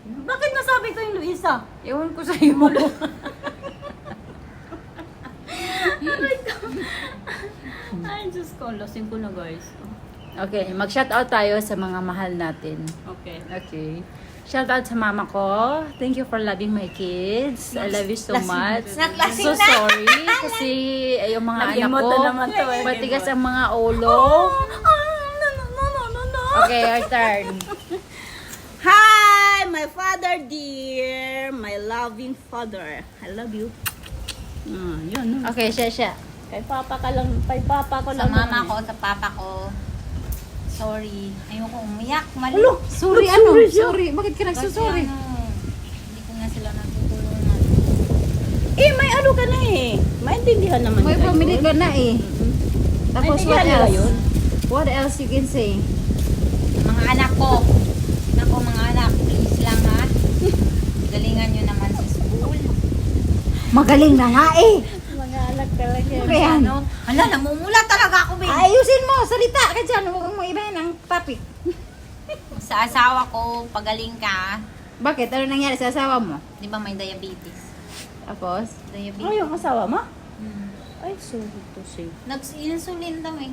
Bakit nasabi ko yung Luisa? Ewan ko sa'yo. Ay, Diyos ko. Losin ko na, guys. Okay, mag-shoutout tayo sa mga mahal natin. Okay. Okay. Shoutout sa mama ko. Thank you for loving my kids. I love you so much. I'm so sorry kasi yung mga anak Nag-emote ko, na naman to, eh. matigas ang mga ulo. No. Okay, your turn. Hi, my father dear. My loving father. I love you. Yun. Okay, siya. Kay papa ka lang. Kay papa ko Sa lang. mama ko, sa papa ko. Sorry. Ayoko umiyak. Mali. Hello. Sorry, Sorry. Bakit ka Kasi nagsusorry? hindi ko nga sila natutulungan. Eh, may ano ka na eh. Maintindihan naman May nila family yun. ka na eh. Tapos Maintindihan what nila else? yun. What else you can say? Mga anak ko. Nako mga anak, please lang ha. Galingan nyo naman sa school. Magaling na nga eh. Mga anak talaga. Kaya Ano? Hala, namumula talaga ako, babe. ayusin mo, salita ka dyan. Huwag mo ibahin ang topic. Sa asawa ko, pagaling ka. Bakit? Ano nangyari sa asawa mo? Di ba may diabetes? Tapos? Diabetes. Oh, yung asawa mo? Hmm. Ay, sorry to say. Nag-insulin daw eh.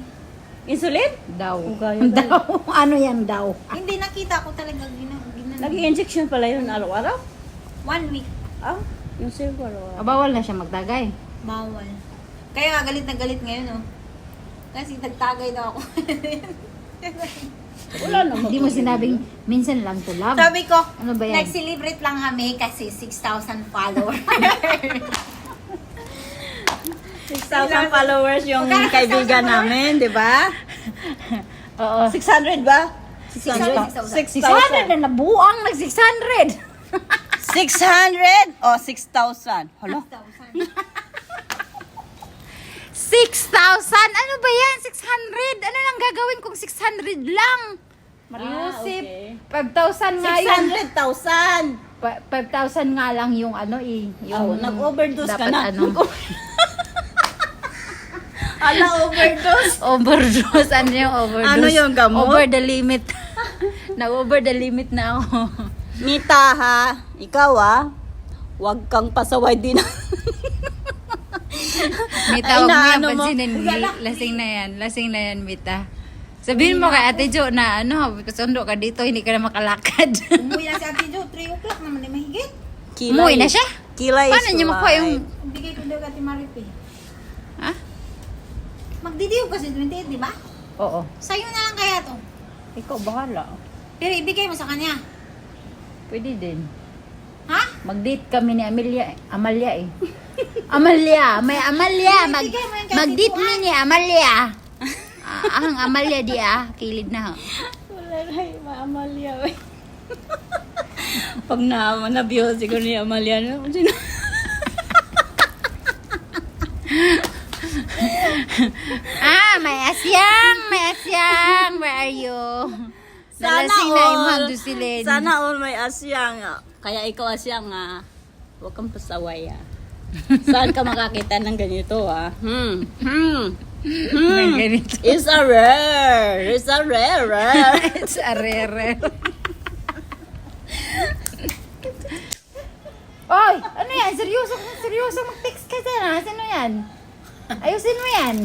Insulin? Daw. Ugaya Daw. Ano yan daw? Hindi, nakita ko talaga Nag-i-injection pala yun araw-araw? 1 week. Ah, yung silver araw-araw. Bawal na siya magtagay. Bawal. Kaya nga galit na galit ngayon, oh. Kasi nagtagay daw ako. Wala naman. Hindi mo sinabing minsan lang to love. Sabi ko, Ano ba yan? nag-celebrate lang kami kasi 6,000 followers. 6,000 followers yung kaibigan namin, di ba? Oo. 600 ba? 600 na nabuang nag 600. 600 o 6,000? Hala. 6,000? Ano ba yan? 600? Ano lang gagawin kung 600 lang? Mariusip. Ah, 5,000 nga yun. 600,000. 5,000 nga lang yung ano eh. Oh, Yung nag-overdose ka dapat na. Ano, Ala, overdose. overdose. Ano yung overdose? Ano yung gamot? Over the limit. Na-over the limit na ako. Mita ha, ikaw huwag kang pasaway din. Mita, huwag mo yan naano mo. pansinin. Lasing na yan, Mita. Sabihin mo kay Ate Jo na pasundo ka dito, hindi ka na makalakad. Umuwi na si Ate Jo, 3 o'clock naman, di mahigit. Umuwi na siya? Kilay Paano niya makuha yung... Bigay ko daw kay Ate Maripe. Ha? Magdidiyo kasi 28, di ba? Oo. Sa'yo na lang kaya to. Ikaw, bahala. Pero ibigay mo sa kanya. Pwede din. Ha? Mag-date kami ni Amalia eh. Amalia, may Amalia. Ibigay mo yan kay Mag-date Tito, mi ni Amalia. Ang Amalia di kilid na. Wala na yung Amalia. Pag na-view siguro ni Amalia. May asyang. Where are you? Nalasing na imang dusilin. Sana all may asyang. Kaya ikaw asyang huwag kang pasaway Saan ka makakita ng ganito Ng ganito. It's a rare. It's a rare. It's a rare. Oy, ano yan? Seryoso mag-text ka dyan. Sino yan? Ayusin mo yan.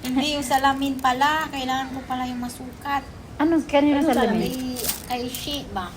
Hindi, yung salamin pala. Kailangan ko pala yung masukat. Anong kanina sa lamin? Kay Shi ba?